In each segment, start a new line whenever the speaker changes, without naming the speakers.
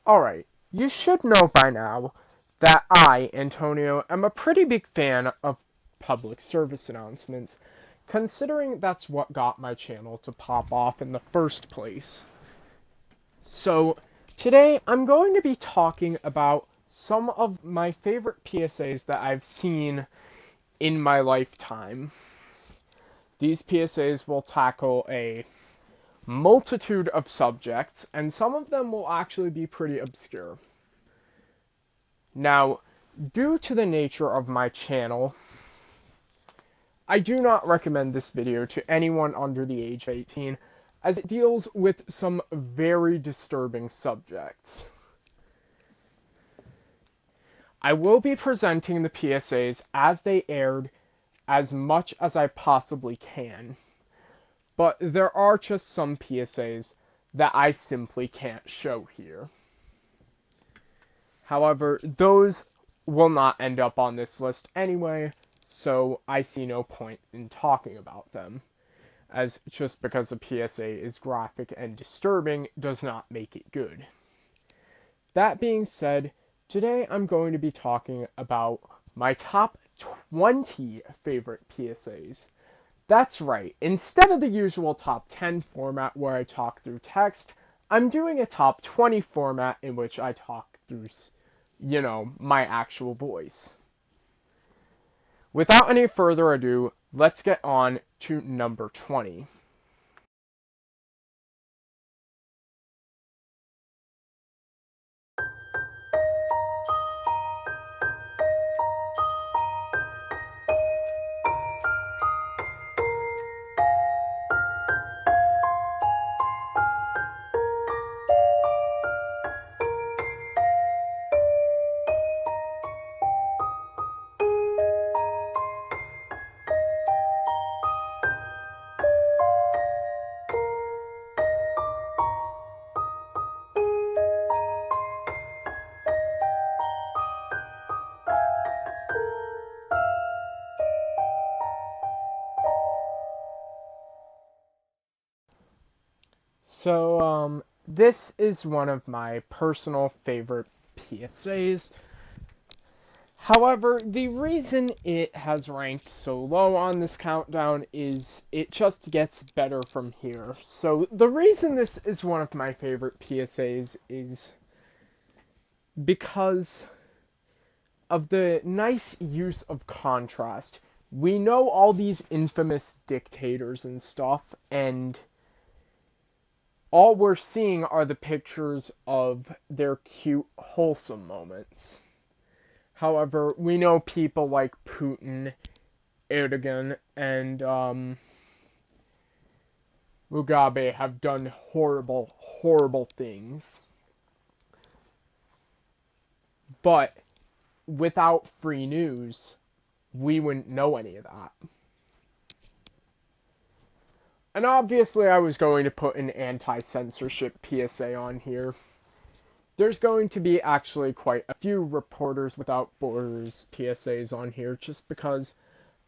Alright, you should know by now that I, Antonio, am a pretty big fan of public service announcements, considering that's what got my channel to pop off in the first place. So, today I'm going to be talking about some of my favorite PSAs that I've seen in my lifetime. These PSAs will tackle a multitude of subjects, and some of them will actually be pretty obscure. Now, due to the nature of my channel, I do not recommend this video to anyone under the age of 18, as it deals with some very disturbing subjects. I will be presenting the PSAs as they aired as much as I possibly can, but there are just some PSAs that I simply can't show here. However, those will not end up on this list anyway, so I see no point in talking about them, as just because a PSA is graphic and disturbing does not make it good. That being said, today I'm going to be talking about my top 20 favorite PSAs. That's right, instead of the usual top 10 format where I talk through text, I'm doing a top 20 format in which I talk through, my actual voice. Without any further ado, let's get on to number 20. So, this is one of my personal favorite PSAs. However, the reason it has ranked so low on this countdown is it just gets better from here. So, the reason this is one of my favorite PSAs is because of the nice use of contrast. We know all these infamous dictators and stuff, and all we're seeing are the pictures of their cute, wholesome moments. However, we know people like Putin, Erdogan, and Mugabe have done horrible, horrible things. But without free news, we wouldn't know any of that. And obviously I was going to put an anti-censorship PSA on here. There's going to be actually quite a few Reporters Without Borders PSAs on here, just because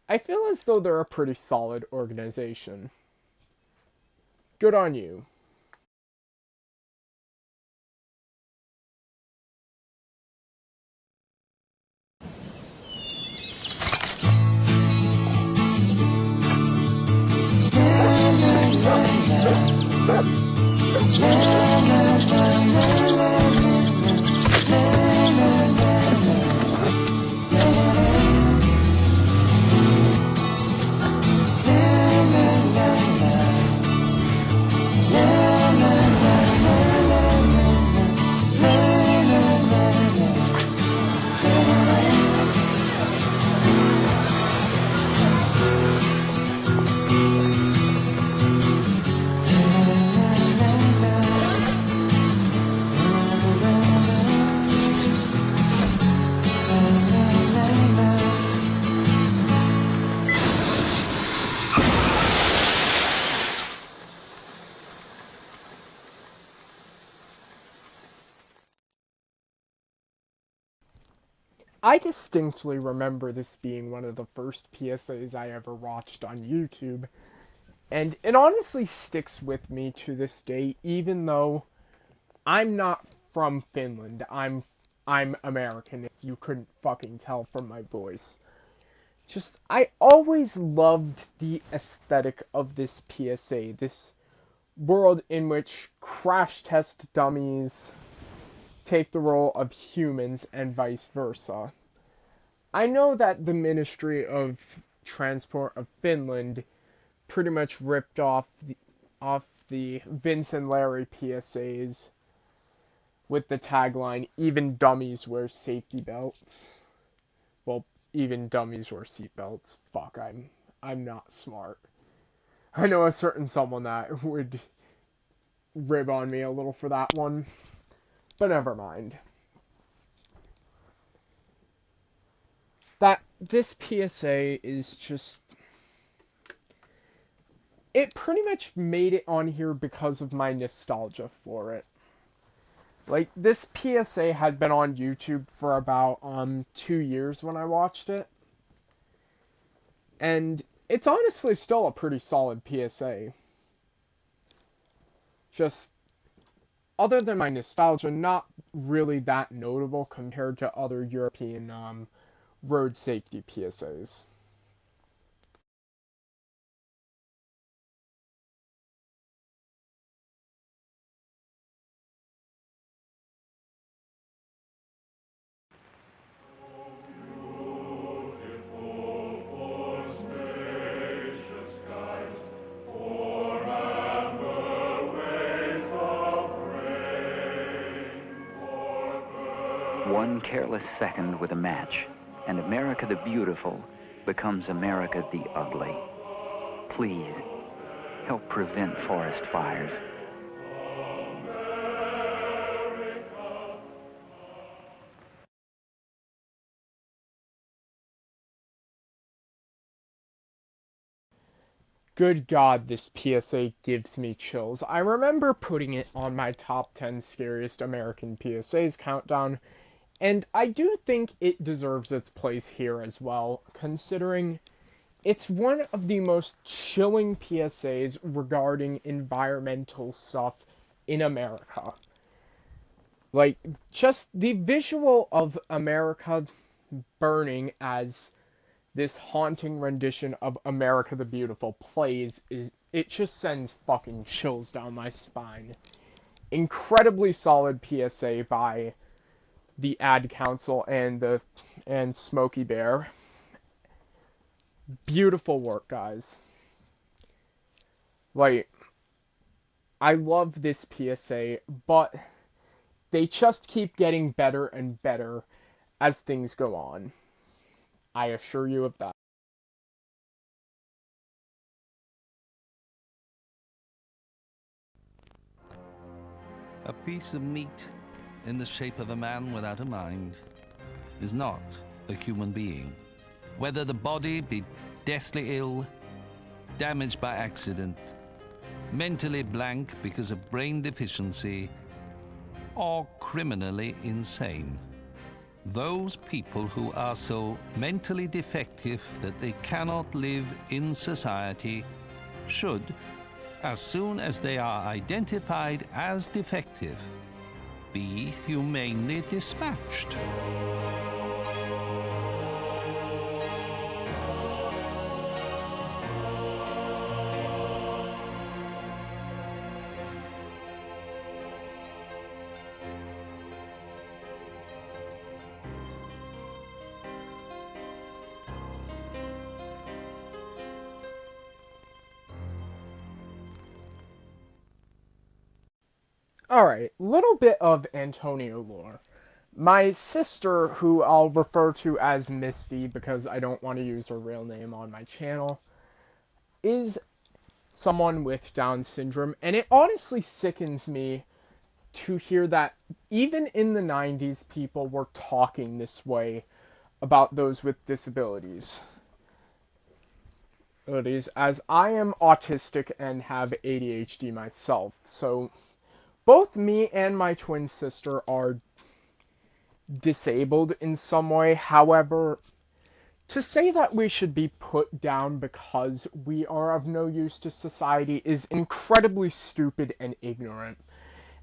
I feel as though they're a pretty solid organization. Good on you. I distinctly remember this being one of the first PSAs I ever watched on YouTube, and it honestly sticks with me to this day, even though I'm not from Finland. I'm American, if you couldn't fucking tell from my voice. Just, I always loved the aesthetic of this PSA, this world in which crash test dummies take the role of humans and vice versa. I know that the Ministry of Transport of Finland pretty much ripped off the Vince and Larry PSAs with the tagline, "Even dummies wear safety belts." Well, even dummies wear seatbelts. Fuck, I'm not smart. I know a certain someone that would rib on me a little for that one, but never mind. That this PSA is just, it pretty much made it on here because of my nostalgia for it. Like, this PSA had been on YouTube for about 2 years when I watched it. And it's honestly still a pretty solid PSA. Just, other than my nostalgia, not really that notable compared to other European road safety PSAs.
One careless second with a match, and America the Beautiful becomes America the Ugly. Please, help prevent forest fires.
Good God, this PSA gives me chills. I remember putting it on my top 10 scariest American PSAs countdown, and I do think it deserves its place here as well, considering it's one of the most chilling PSAs regarding environmental stuff in America. Like, just the visual of America burning as this haunting rendition of America the Beautiful plays, it just sends fucking chills down my spine. Incredibly solid PSA by the Ad Council and Smokey Bear. Beautiful work, guys. Like, I love this PSA, but they just keep getting better and better as things go on. I assure you of that.
A piece of meat in the shape of a man without a mind is not a human being. Whether the body be deathly ill, damaged by accident, mentally blank because of brain deficiency, or criminally insane. Those people who are so mentally defective that they cannot live in society should, as soon as they are identified as defective, be humanely dispatched.
Alright, little bit of Antonio lore. My sister, who I'll refer to as Misty because I don't want to use her real name on my channel, is someone with Down syndrome, and it honestly sickens me to hear that even in the 90s people were talking this way about those with disabilities. As I am autistic and have ADHD myself, so both me and my twin sister are disabled in some way. However, to say that we should be put down because we are of no use to society is incredibly stupid and ignorant.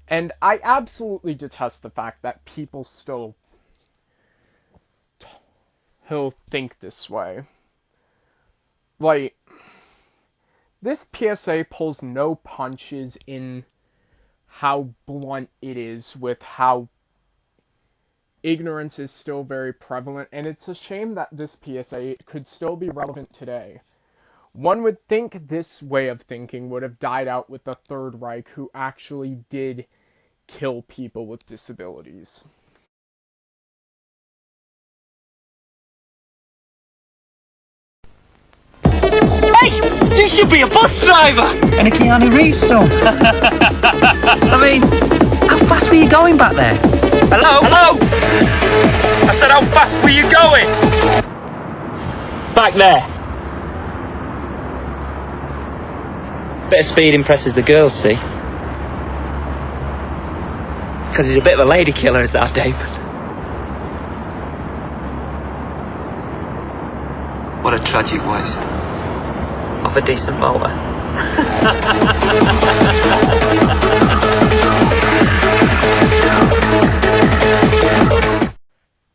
And I absolutely detest the fact that people still think this way. Like, this PSA pulls no punches in how blunt it is with how ignorance is still very prevalent, and it's a shame that this PSA could still be relevant today. One would think this way of thinking would have died out with the Third Reich, who actually did kill people with disabilities.
Hey! You should be a bus driver!
And a Keanu Reeves film. I mean, how fast were you going back there?
Hello? Hello? I said, how fast were you going? Back there. Bit of speed impresses the girls, see? Because he's a bit of a lady killer, is our David. What a tragic waste of a decent motor.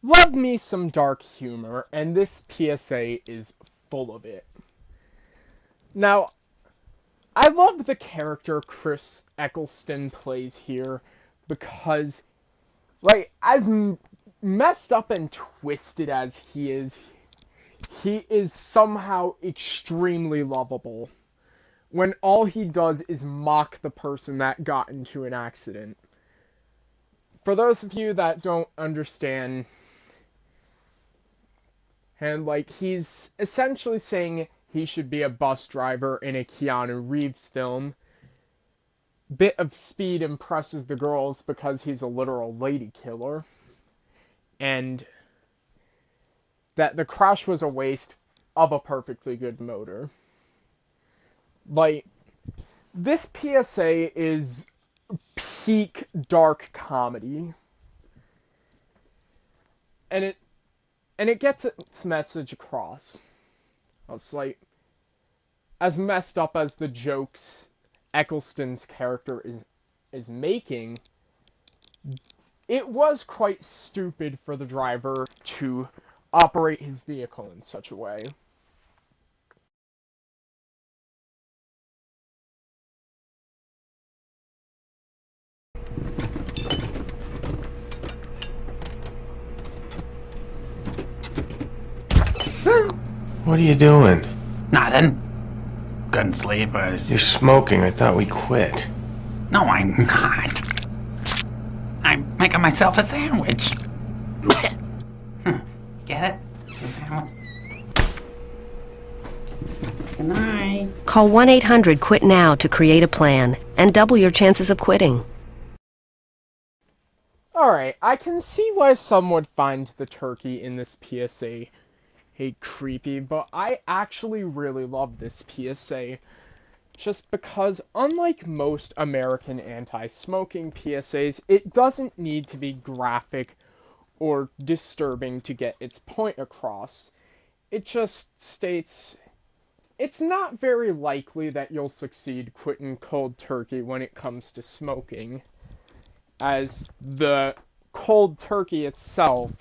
Love me some dark humor, and this PSA is full of it. Now, I love the character Chris Eccleston plays here because, like, as messed up and twisted as he is somehow extremely lovable when all he does is mock the person that got into an accident. For those of you that don't understand, and like, he's essentially saying he should be a bus driver in a Keanu Reeves film. Bit of speed impresses the girls because he's a literal lady killer. And that the crash was a waste of a perfectly good motor. Like, this PSA is peak dark comedy. And it gets its message across. It's like, as messed up as the jokes Eccleston's character is making, it was quite stupid for the driver to operate his vehicle in such a way.
What are you doing?
Nothing. Couldn't sleep.
You're smoking. I thought we quit.
No, I'm not. I'm making myself a sandwich. Get it? Good night.
Call 1-800-QUIT-NOW to create a plan and double your chances of quitting.
Alright, I can see why some would find the turkey in this PSA creepy, but I actually really love this PSA just because, unlike most American anti-smoking PSAs, it doesn't need to be graphic or disturbing to get its point across. It just states, it's not very likely that you'll succeed quitting cold turkey when it comes to smoking, as the cold turkey itself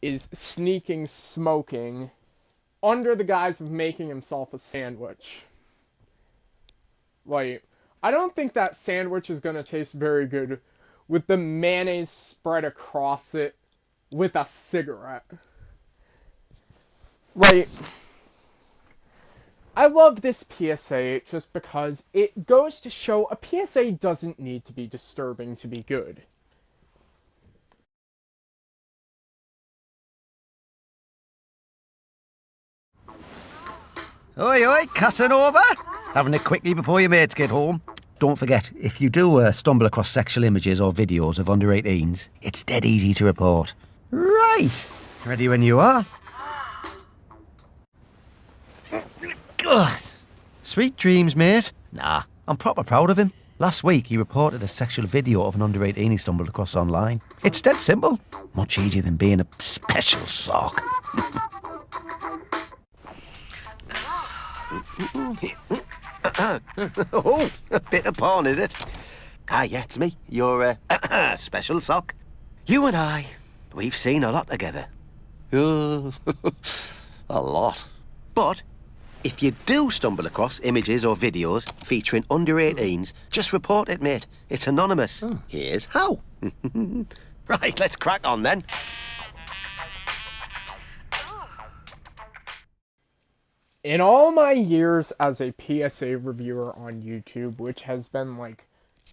is sneaking smoking under the guise of making himself a sandwich. Like, I don't think that sandwich is gonna taste very good with the mayonnaise spread across it with a cigarette. Like, I love this PSA just because it goes to show a PSA doesn't need to be disturbing to be good.
Oi, oi, Casanova! Having it quickly before your mates get home. Don't forget, if you do stumble across sexual images or videos of under 18s, it's dead easy to report. Right! Ready when you are. Ugh. Sweet dreams, mate. Nah, I'm proper proud of him. Last week, he reported a sexual video of an under 18 he stumbled across online. It's dead simple. Much easier than being a special sock. Oh, a bit of porn, is it? Ah, yeah, it's me. Your, special sock. You and I, we've seen a lot together. Oh, a lot. But if you do stumble across images or videos featuring under 18s, just report it, mate. It's anonymous. Here's how. Right, let's crack on then.
In all my years as a PSA reviewer on YouTube, which has been like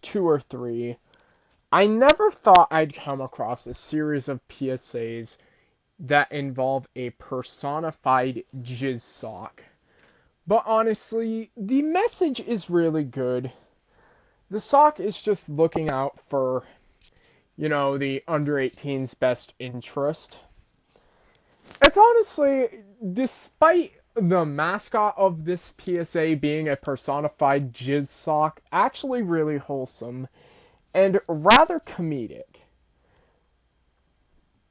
2 or 3, I never thought I'd come across a series of PSAs that involve a personified jizz sock. But honestly, the message is really good. The sock is just looking out for, the under 18's best interest. It's honestly, despite the mascot of this PSA being a personified jizz sock, actually really wholesome and rather comedic.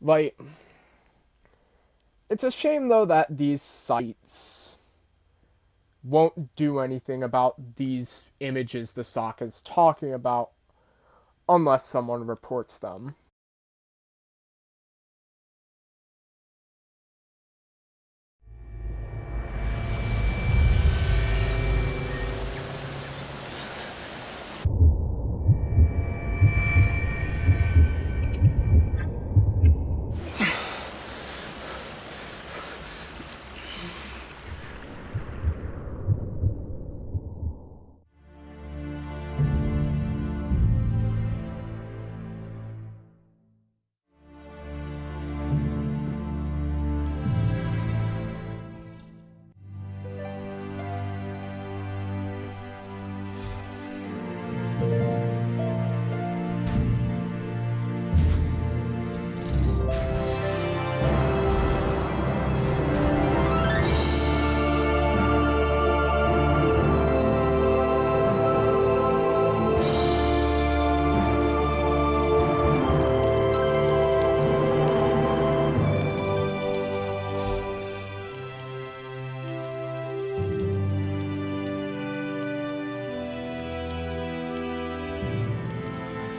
Like, it's a shame though that these sites won't do anything about these images the sock is talking about unless someone reports them.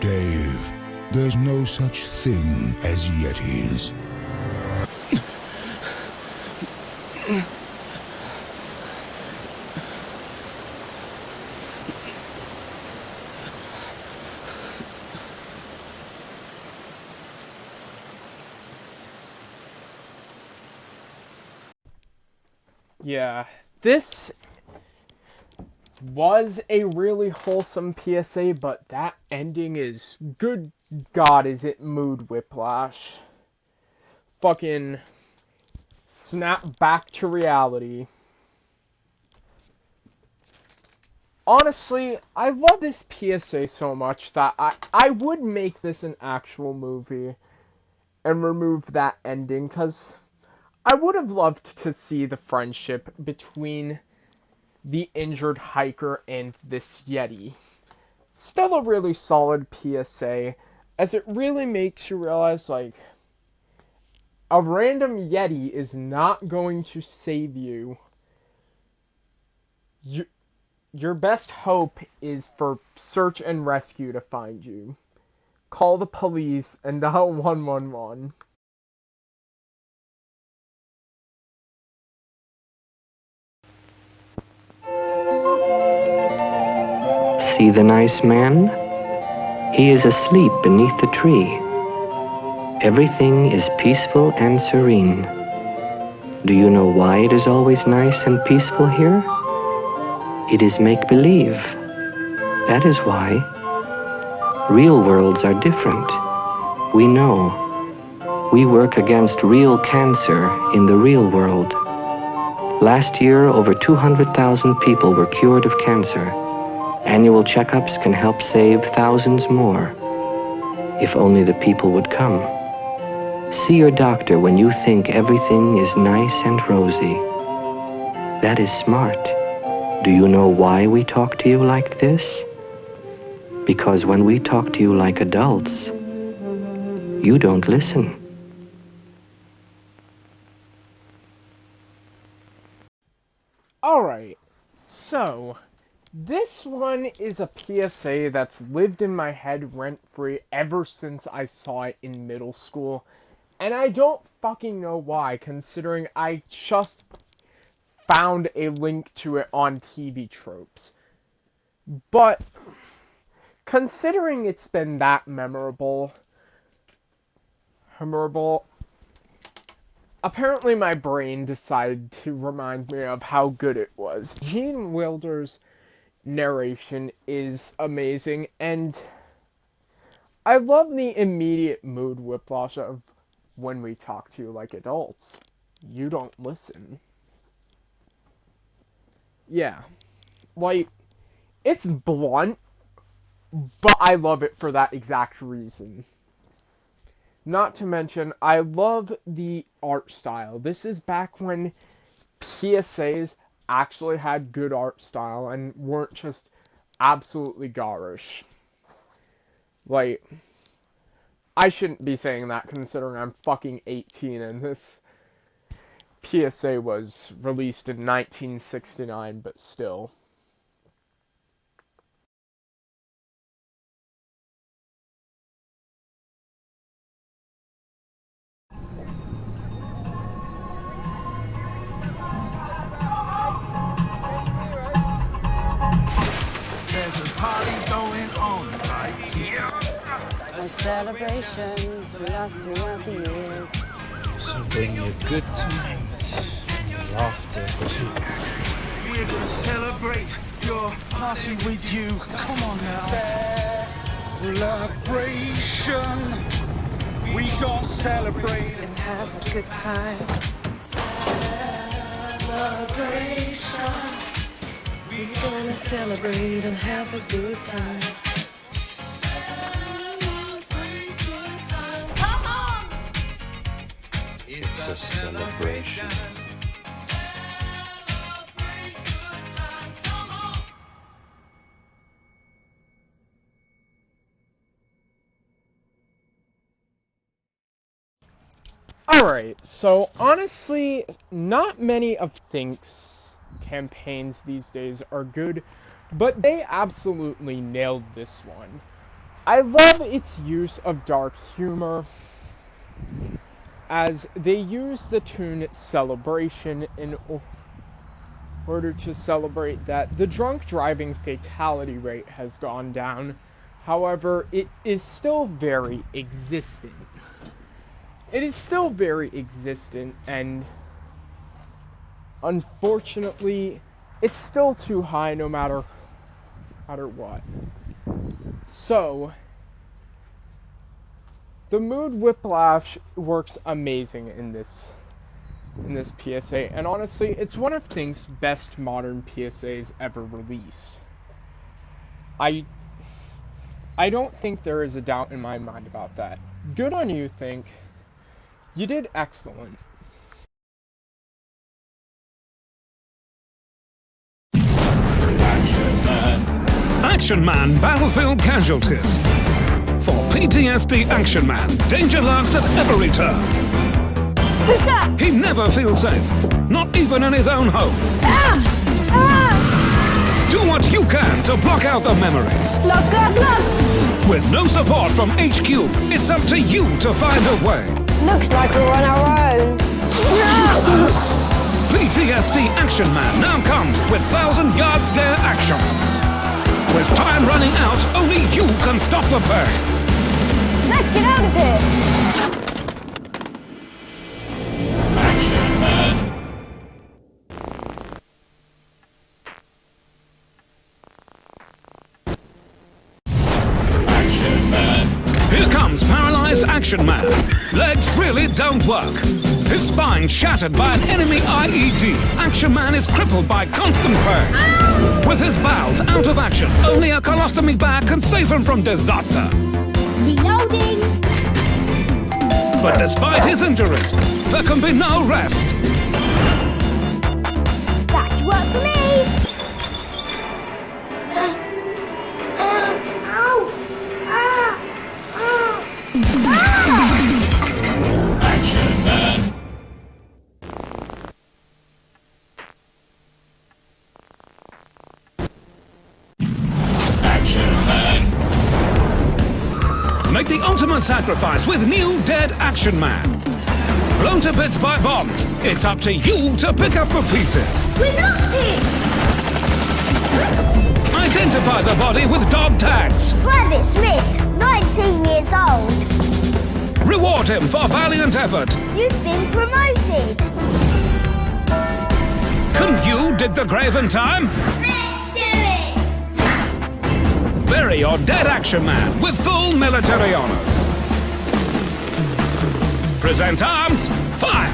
Dave, there's no such thing as Yetis.
Yeah, this was a really wholesome PSA, but that ending is, good God, is it mood whiplash. Fucking snap back to reality. Honestly, I love this PSA so much that I would make this an actual movie and remove that ending, because I would have loved to see the friendship between the injured hiker and this Yeti. Still a really solid PSA, as it really makes you realize, like, a random Yeti is not going to save you. Your best hope is for search and rescue to find you. Call the police and dial 111.
See the nice man? He is asleep beneath the tree. Everything is peaceful and serene. Do you know why it is always nice and peaceful here? It is make-believe. That is why. Real worlds are different. We know. We work against real cancer in the real world. Last year, over 200,000 people were cured of cancer. Annual checkups can help save thousands more. If only the people would come. See your doctor when you think everything is nice and rosy. That is smart. Do you know why we talk to you like this? Because when we talk to you like adults, you don't listen.
Alright, so, This one is a PSA that's lived in my head rent-free ever since I saw it in middle school. And I don't fucking know why, considering I just found a link to it on TV Tropes. But, considering it's been that memorable, apparently my brain decided to remind me of how good it was. Gene Wilder's narration is amazing, and I love the immediate mood whiplash of when we talk to you like adults. You don't listen. Yeah. Like, it's blunt, but I love it for that exact reason. Not to mention, I love the art style. This is back when PSAs actually had good art style and weren't just absolutely garish. Like, I shouldn't be saying that considering I'm fucking 18 and this PSA was released in 1969, but still.
There's a party going on right here.
A celebration to last throughout the years.
So bring your good times and laughter too.
We're gonna celebrate your party with you. Come on now. Celebration. We gonna celebrate
And have a good time.
celebration.
We're gonna celebrate and have a good time.
It's a celebration.
Alright, so honestly, not many of Think's campaigns these days are good, but they absolutely nailed this one. I love its use of dark humor, as they use the tune Celebration in order to celebrate that the drunk driving fatality rate has gone down. However, it is still very existent. It is still very existent, and unfortunately, it's still too high no matter what. So, the mood whiplash works amazing in this PSA, and honestly, it's one of Think's best modern PSAs ever released. I don't think there is a doubt in my mind about that. Good on you, Think. You did excellent.
Action Man Battlefield Casualties. For PTSD Action Man, danger lurks at every turn.
Who's that?
He never feels safe, not even in his own home. Do what you can to block out the memories.
Look!
With no support from HQ, it's up to you to find a way.
Looks like we're on our own.
PTSD Action Man now comes with 1,000-yard stare action. With time running out, only you can stop the pain.
Let's get out of here.
Here comes Paralyzed Action Man. Legs really don't work. His spine shattered by an enemy IED. Action Man is crippled by constant pain. With his bowels out of action, only a colostomy bag can save him from disaster.
Reloading.
But despite his injuries, there can be no rest.
That's work for me.
human sacrifice with new dead Action Man. Blown to bits by bombs, it's up to you to pick up the pieces.
We lost him!
Identify the body with dog tags.
Private Smith, 19 years old.
Reward him for valiant effort.
You've been promoted.
Can you dig the grave in time?
Let's do it!
Bury your dead Action Man with full military honors. Present arms, fire!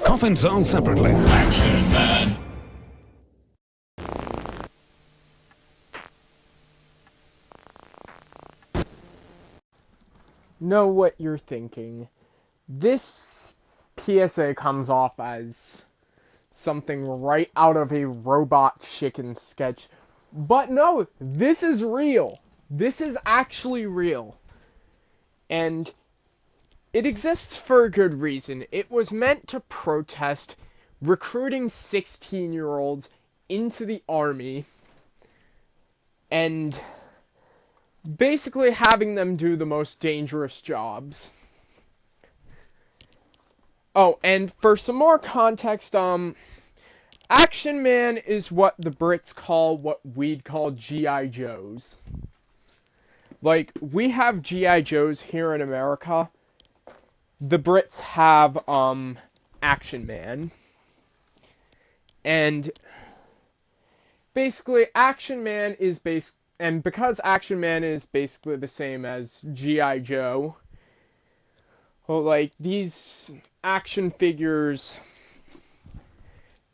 Coffin sold separately. Action Man.
Know what you're thinking. This PSA comes off as something right out of a Robot Chicken sketch. But no, this is real. This is actually real. And it exists for a good reason. It was meant to protest recruiting 16-year-olds into the army and basically having them do the most dangerous jobs. Oh, and for some more context, Action Man is what the Brits call what we'd call G.I. Joes. Like, we have G.I. Joes here in America. The Brits have, Action Man. And basically, Action Man is and because Action Man is basically the same as G.I. Joe, well, like, these action figures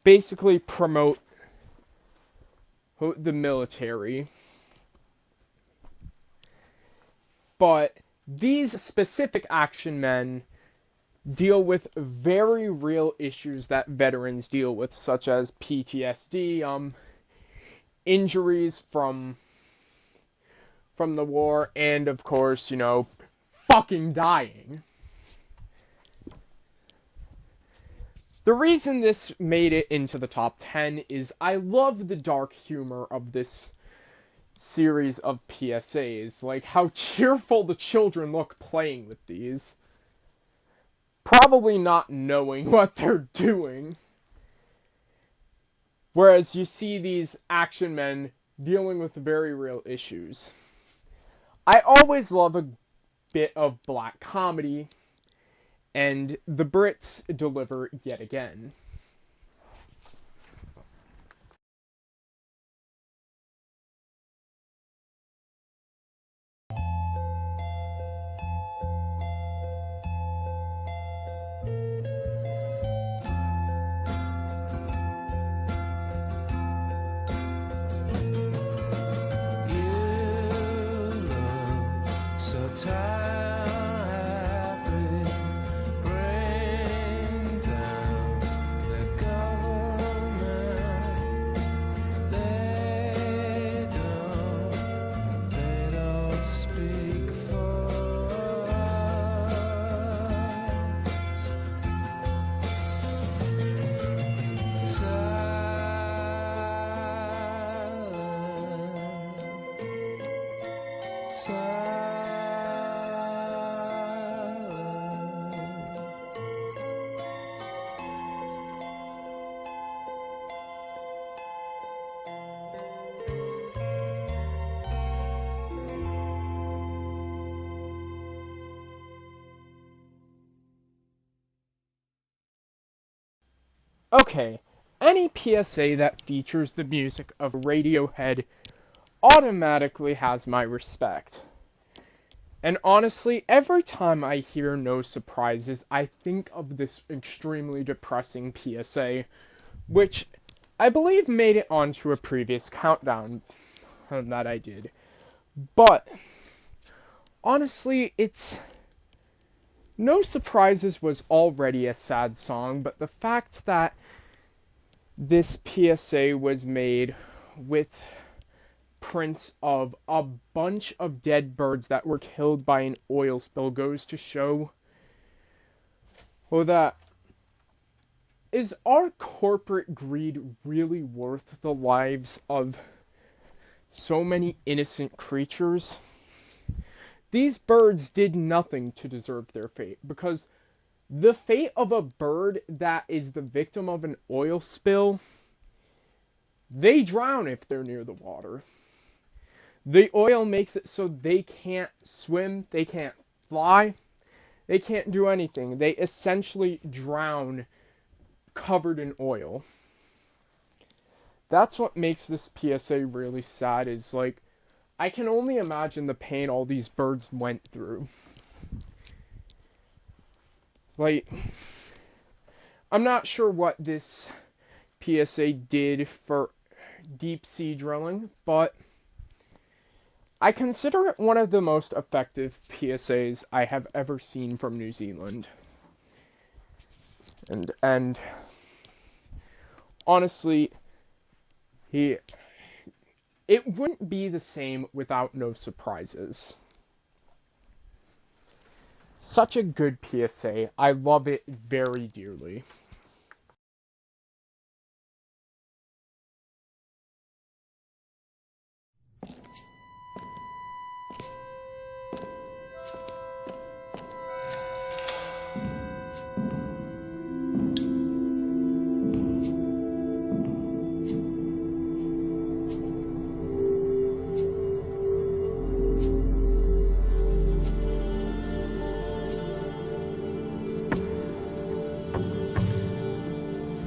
basically promote the military. But these specific Action Men deal with very real issues that veterans deal with, such as PTSD, injuries from the war, and of course, fucking dying. The reason this made it into the top 10 is I love the dark humor of this series of PSAs, like how cheerful the children look playing with these, probably not knowing what they're doing, whereas you see these Action Men dealing with very real issues. I always love a bit of black comedy, and the Brits deliver yet again. Okay, any PSA that features the music of Radiohead automatically has my respect. And honestly, every time I hear No Surprises, I think of this extremely depressing PSA, which I believe made it onto a previous countdown that I did. But, honestly, No Surprises was already a sad song, but the fact that this PSA was made with prints of a bunch of dead birds that were killed by an oil spill goes to show, well, that is our corporate greed really worth the lives of so many innocent creatures. These birds did nothing to deserve their fate, because the fate of a bird that is the victim of an oil spill, they drown if they're near the water. The oil makes it so they can't swim, they can't fly, they can't do anything. They essentially drown covered in oil. That's what makes this PSA really sad, is like, I can only imagine the pain all these birds went through. Like, I'm not sure what this PSA did for deep sea drilling, but I consider it one of the most effective PSAs I have ever seen from New Zealand. And honestly, it wouldn't be the same without no surprises. Such a good PSA. I love it very dearly.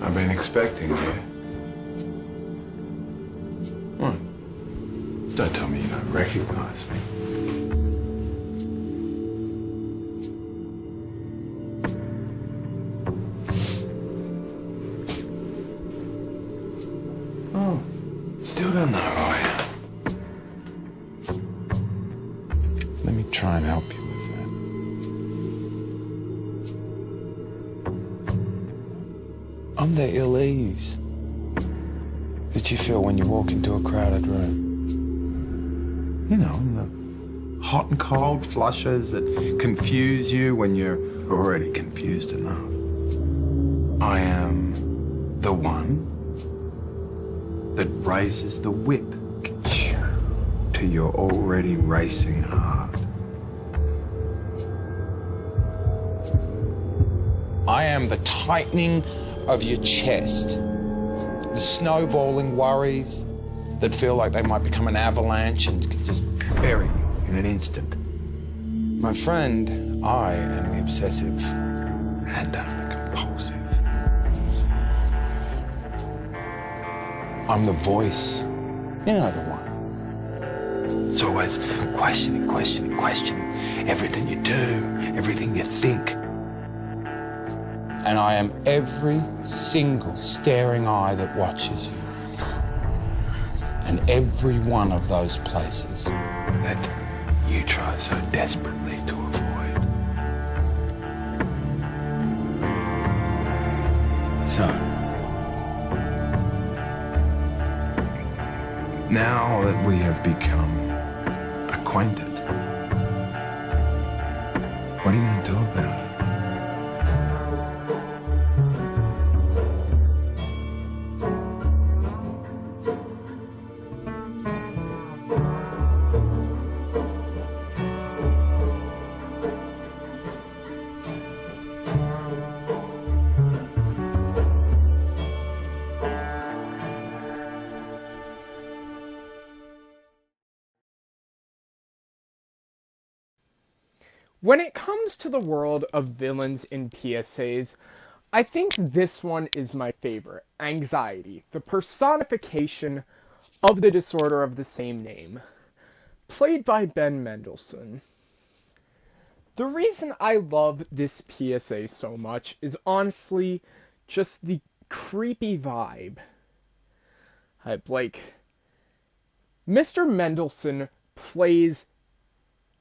I've been expecting you. What? Don't tell me you don't recognize me. Oh, still don't know who I am.
Let me try and help you with that. I'm the ill ease that you feel when you walk into a crowded room. You know, the hot and cold flushes that confuse you when you're already confused enough. I am the one that raises the whip to your already racing heart. I am the tightening of your chest, the snowballing worries that feel like they might become an avalanche and can just bury you in an instant. My friend, I am the obsessive and I'm the compulsive. I'm the voice, you know, the one. It's always questioning everything you do, everything you think. And I am every single staring eye that watches you. And every one of those places that you try so desperately to avoid. So, now that we have become acquainted, what are you going to do about it?
When it comes to the world of villains in PSAs, I think this one is my favorite. Anxiety, the personification of the disorder of the same name. Played by Ben Mendelsohn. The reason I love this PSA so much is honestly just the creepy vibe. Like, Mr. Mendelsohn plays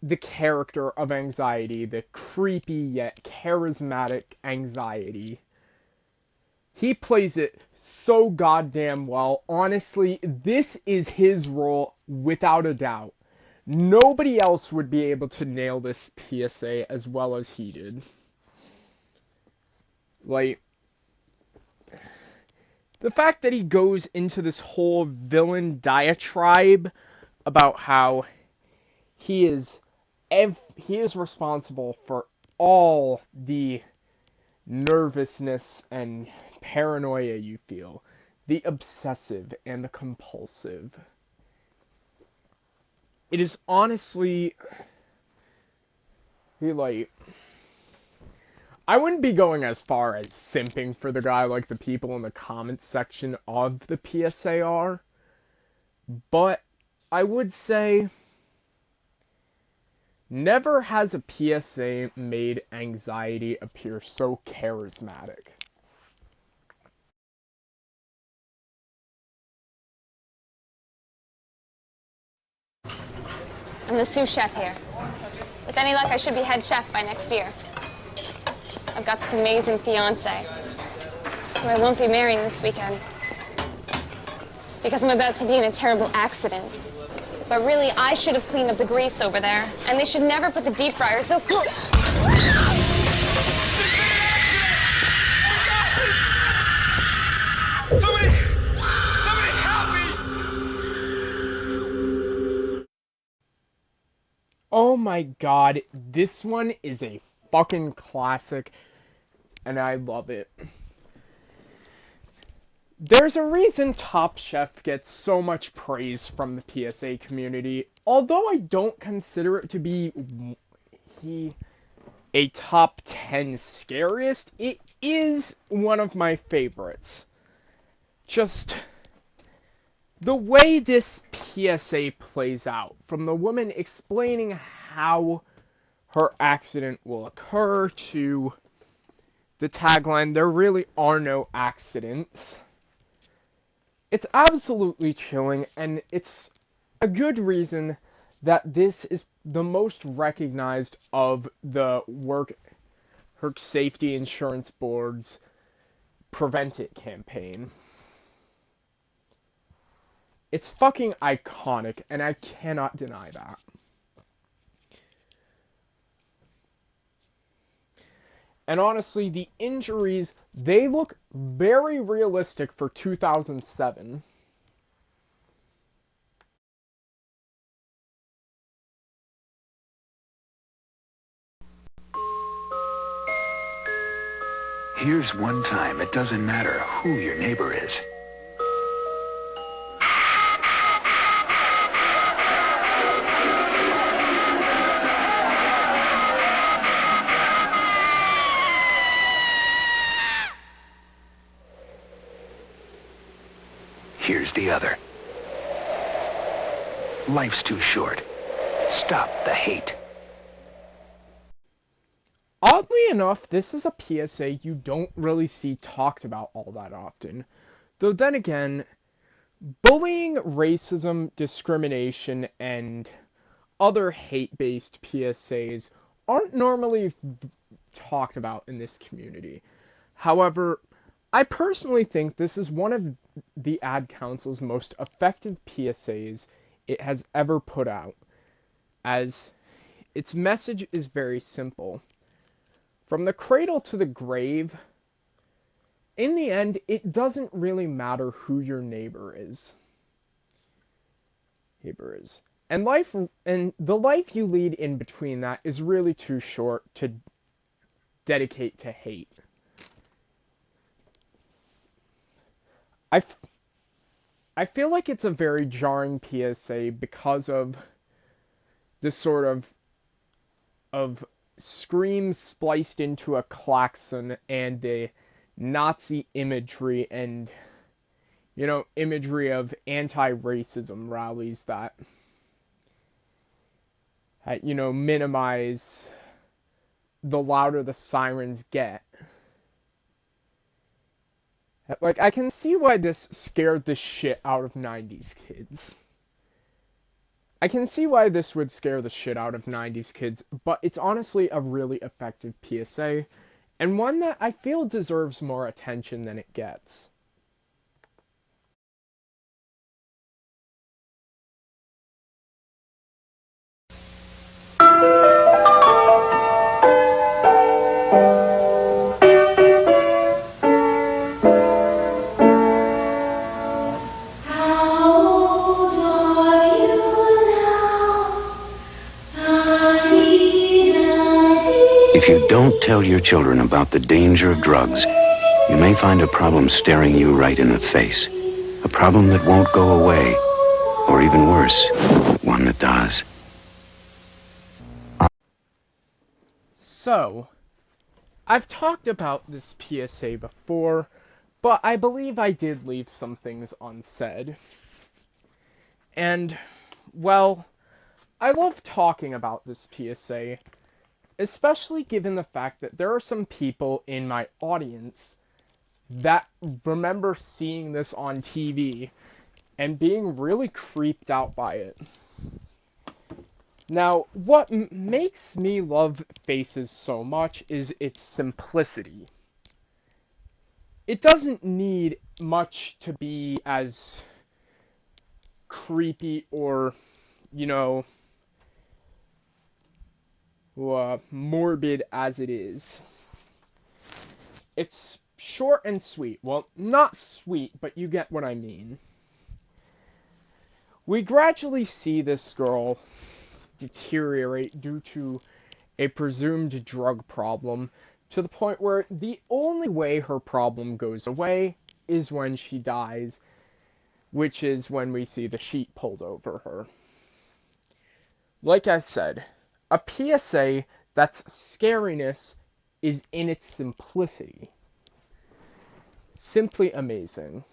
the character of anxiety, the creepy yet charismatic anxiety. He plays it so goddamn well. Honestly, this is his role without a doubt. Nobody else would be able to nail this PSA as well as he did. Like, the fact that he goes into this whole villain diatribe about how he is responsible for all the nervousness and paranoia you feel, the obsessive and the compulsive. It is honestly, like, I wouldn't be going as far as simping for the guy like the people in the comments section of the PSA are, but I would say never has a PSA made anxiety appear so charismatic.
I'm the sous chef here. With any luck, I should be head chef by next year. I've got this amazing fiancé, who I won't be marrying this weekend. Because I'm about to be in a terrible accident. But really, I should have cleaned up the grease over there, and they should never put the deep fryer so close.
Somebody help me!
Oh my god, this one is a fucking classic, and I love it. There's a reason Top Chef gets so much praise from the PSA community. Although I don't consider it to be a top 10 scariest, it is one of my favorites. Just the way this PSA plays out, from the woman explaining how her accident will occur to the tagline, "There really are no accidents." It's absolutely chilling, and it's a good reason that this is the most recognized of the Work Safety Insurance Board's Prevent It campaign. It's fucking iconic, and I cannot deny that. And honestly, the injuries, they look very realistic for 2007.
Here's one time it doesn't matter who your neighbor is. Here's the other. Life's too short. Stop the hate.
Oddly enough, this is a PSA you don't really see talked about all that often. Though then again, bullying, racism, discrimination, and other hate-based PSAs aren't normally talked about in this community. However, I personally think this is one of the Ad Council's most effective PSAs it has ever put out, as its message is very simple. From the cradle to the grave, in the end, it doesn't really matter who your neighbor is. And the life you lead in between that is really too short to dedicate to hate. I feel like it's a very jarring PSA because of the sort of screams spliced into a klaxon and the Nazi imagery and, imagery of anti-racism rallies that minimize the louder the sirens get. Like, I can see why this scared the shit out of 90s kids. I can see why this would scare the shit out of 90s kids, but it's honestly a really effective PSA, and one that I feel deserves more attention than it gets.
How old are you?
If you don't tell your children about the danger of drugs, you may find a problem staring you right in the face. A problem that won't go away. Or even worse, one that does.
So, I've talked about this PSA before, but I believe I did leave some things unsaid. And, well, I love talking about this PSA, especially given the fact that there are some people in my audience that remember seeing this on TV and being really creeped out by it. Now, what makes me love Faces so much is its simplicity. It doesn't need much to be as creepy or, morbid as it is. It's short and sweet. Well, not sweet, but you get what I mean. We gradually see this girl deteriorate due to a presumed drug problem, to the point where the only way her problem goes away is when she dies, which is when we see the sheet pulled over her. Like I said, a PSA that's scariness is in its simplicity. Simply amazing.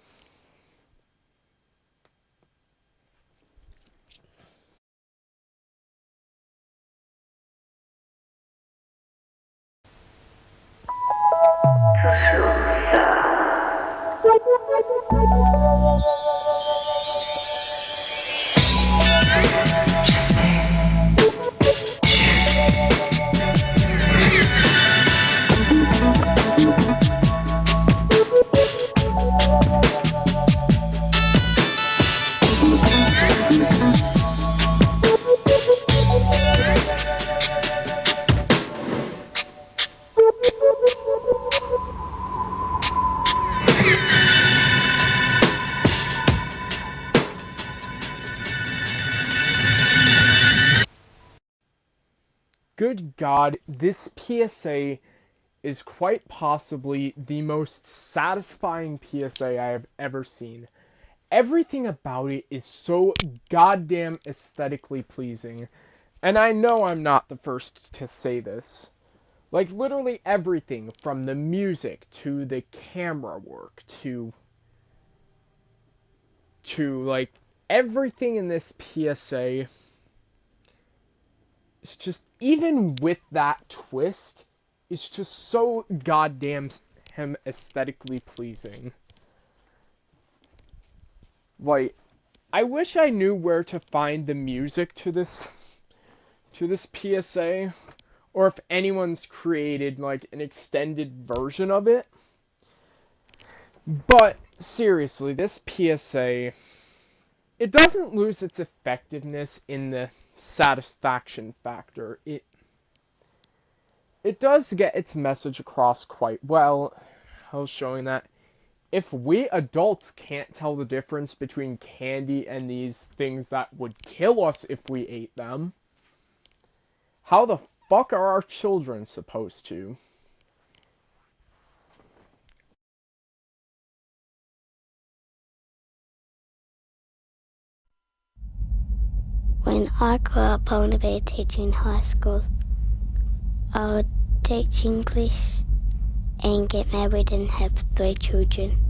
Good God, this PSA is quite possibly the most satisfying PSA I have ever seen. Everything about it is so goddamn aesthetically pleasing. And I know I'm not the first to say this. Like, literally everything, from the music, to the camera work, to like, everything in this PSA, it's just, even with that twist, it's just so goddamn aesthetically pleasing. Like, I wish I knew where to find the music to this PSA, or if anyone's created, like, an extended version of it. But, seriously, this PSA, it doesn't lose its effectiveness in the satisfaction factor. It does get its message across quite well. I was showing that if we adults can't tell the difference between candy and these things that would kill us if we ate them, how the fuck are our children supposed to?
When I grow up, I want to be a teacher in high school. I would teach English and get married and have 3 children.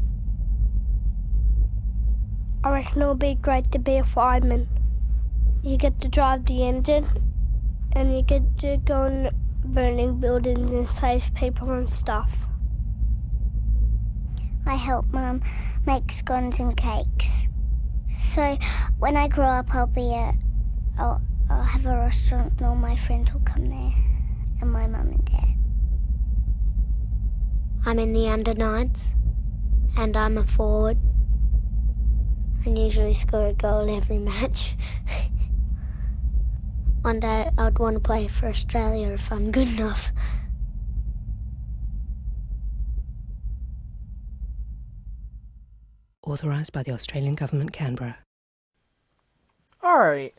I reckon it would be great to be a fireman. You get to drive the engine and you get to go in burning buildings and save people and stuff.
I help Mum make scones and cakes. So when I grow up, I'll have a restaurant and all my friends will come there, and my mum and dad.
I'm in the under-9s, and I'm a forward. I usually score a goal every match. One day I'd want to play for Australia if I'm good enough.
Authorised by the Australian Government, Canberra.
Alright,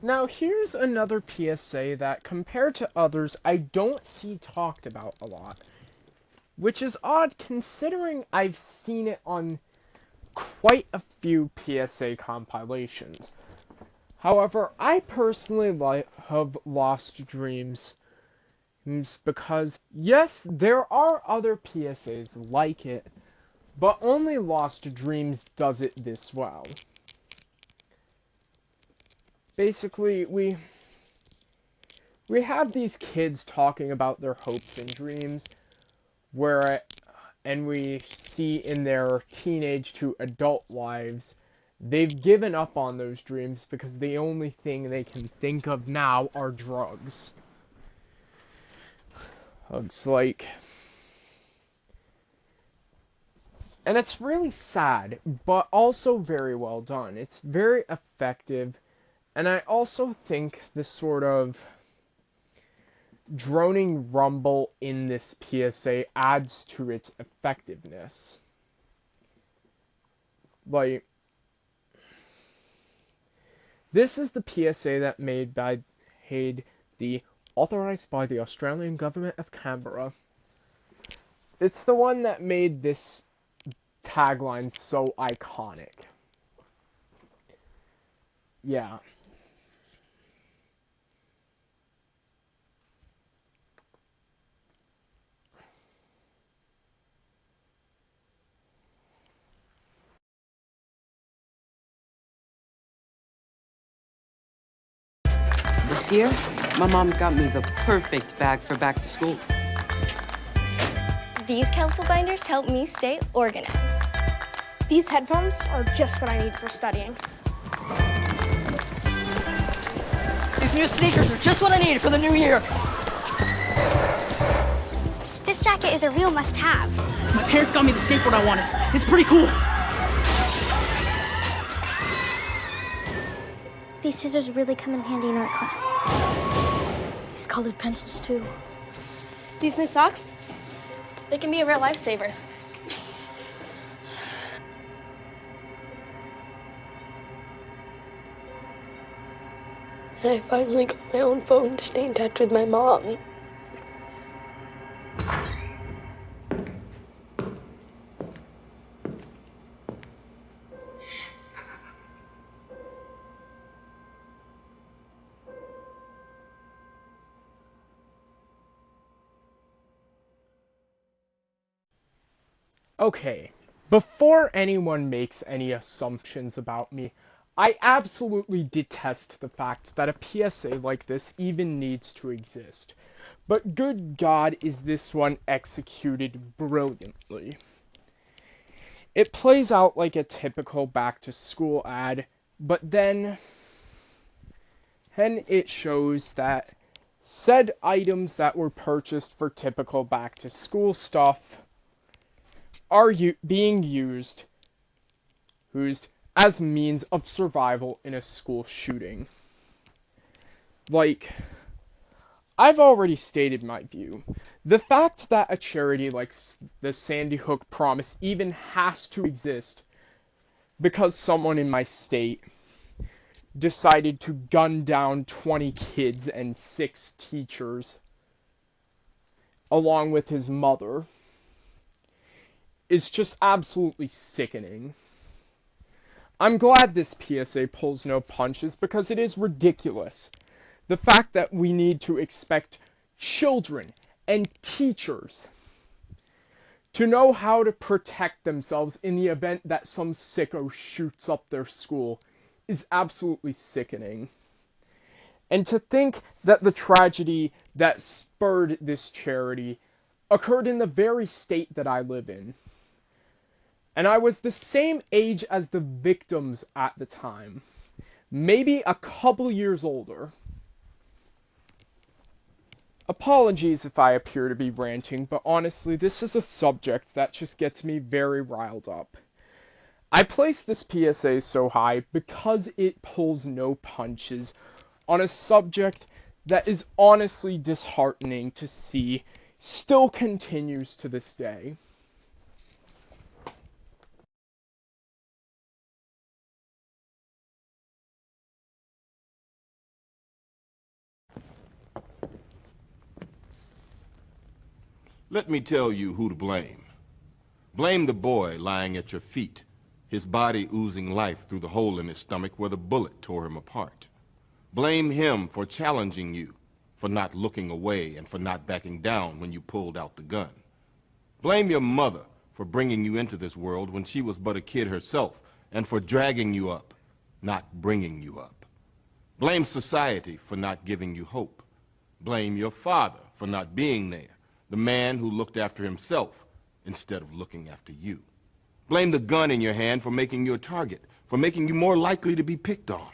Now here's another PSA that, compared to others, I don't see talked about a lot. Which is odd considering I've seen it on quite a few PSA compilations. However, I personally have lost dreams because, yes, there are other PSAs like it, but only Lost Dreams does it this well. Basically, we have these kids talking about their hopes and dreams, and we see in their teenage to adult lives, they've given up on those dreams because the only thing they can think of now are drugs. It's like... And it's really sad, but also very well done. It's very effective, and I also think the sort of droning rumble in this PSA adds to its effectiveness. Like, this is the PSA that made the authorized by the Australian government of Canberra. It's the one that made this tagline so iconic. Yeah.
This year, my mom got me the perfect bag for back to school.
These colorful binders help me stay organized.
These headphones are just what I need for studying.
These new sneakers are just what I need for the new year.
This jacket is a real must-have.
My parents got me the skateboard I wanted. It's pretty cool.
These scissors really come in handy in art class.
These colored pencils, too.
These new socks? They can be a real lifesaver.
And I finally got my own phone to stay in touch with my mom.
Okay, before anyone makes any assumptions about me, I absolutely detest the fact that a PSA like this even needs to exist. But good God, is this one executed brilliantly. It plays out like a typical back-to-school ad, but then it shows that said items that were purchased for typical back-to-school stuff are being used as means of survival in a school shooting. Like, I've already stated my view. The fact that a charity like the Sandy Hook Promise even has to exist because someone in my state decided to gun down 20 kids and 6 teachers along with his mother is just absolutely sickening. I'm glad this PSA pulls no punches because it is ridiculous. The fact that we need to expect children and teachers to know how to protect themselves in the event that some sicko shoots up their school is absolutely sickening. And to think that the tragedy that spurred this charity occurred in the very state that I live in. And I was the same age as the victims at the time. Maybe a couple years older. Apologies if I appear to be ranting, but honestly, this is a subject that just gets me very riled up. I place this PSA so high because it pulls no punches on a subject that is honestly disheartening to see still continues to this day.
Let me tell you who to blame. Blame the boy lying at your feet, his body oozing life through the hole in his stomach where the bullet tore him apart. Blame him for challenging you, for not looking away and for not backing down when you pulled out the gun. Blame your mother for bringing you into this world when she was but a kid herself, and for dragging you up, not bringing you up. Blame society for not giving you hope. Blame your father for not being there, the man who looked after himself instead of looking after you. Blame the gun in your hand for making you a target, for making you more likely to be picked on.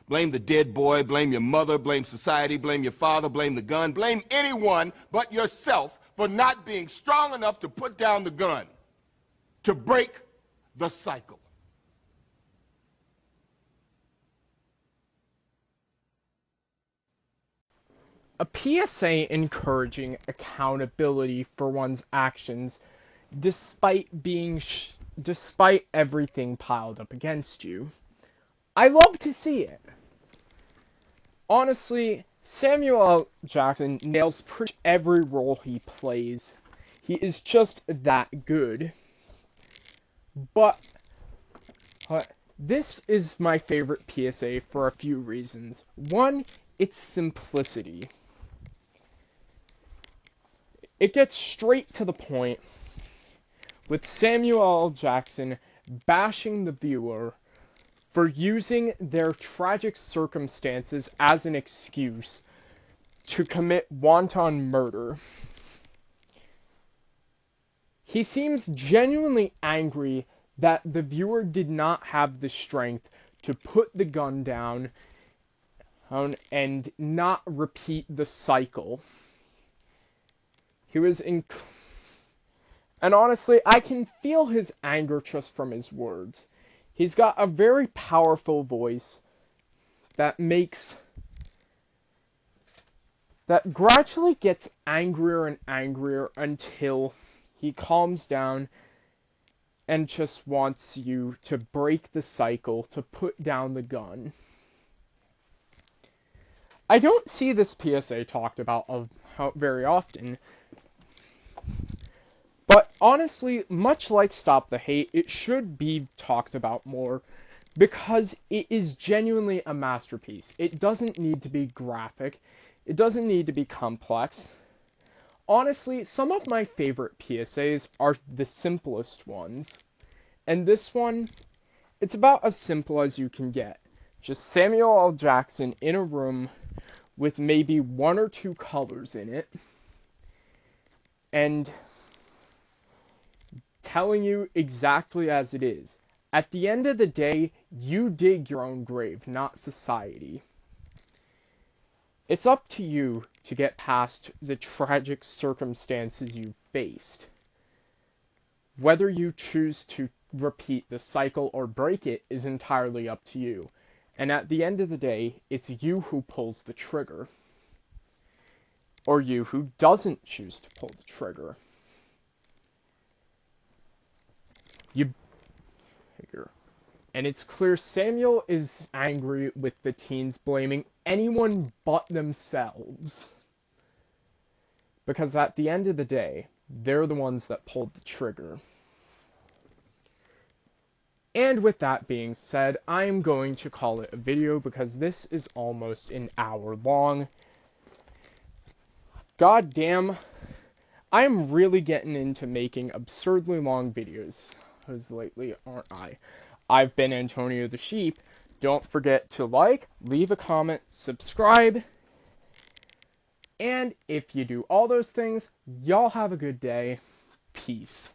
Blame the dead boy, blame your mother, blame society, blame your father, blame the gun, blame anyone but yourself for not being strong enough to put down the gun, to break the cycle.
A PSA encouraging accountability for one's actions despite everything piled up against you. I love to see it. Honestly, Samuel L. Jackson nails pretty much every role he plays. He is just that good. But this is my favorite PSA for a few reasons. One, its simplicity. It gets straight to the point, with Samuel L. Jackson bashing the viewer for using their tragic circumstances as an excuse to commit wanton murder. He seems genuinely angry that the viewer did not have the strength to put the gun down and not repeat the cycle. And honestly, I can feel his anger just from his words. He's got a very powerful voice that gradually gets angrier and angrier until he calms down and just wants you to break the cycle, to put down the gun. I don't see this PSA talked about very often. But honestly, much like Stop the Hate, it should be talked about more because it is genuinely a masterpiece. It doesn't need to be graphic. It doesn't need to be complex. Honestly, some of my favorite PSAs are the simplest ones. And this one, it's about as simple as you can get. Just Samuel L. Jackson in a room with maybe one or two colors in it. And telling you exactly as it is. At the end of the day, you dig your own grave, not society. It's up to you to get past the tragic circumstances you've faced. Whether you choose to repeat the cycle or break it is entirely up to you. And at the end of the day, it's you who pulls the trigger. Or you who doesn't choose to pull the trigger. And it's clear Samuel is angry with the teens blaming anyone but themselves. Because at the end of the day, they're the ones that pulled the trigger. And with that being said, I'm going to call it a video because this is almost an hour long. God damn, I'm really getting into making absurdly long videos lately, aren't I? I've been Antonio the Sheep. Don't forget to like, leave a comment, subscribe, and if you do all those things, y'all have a good day. Peace.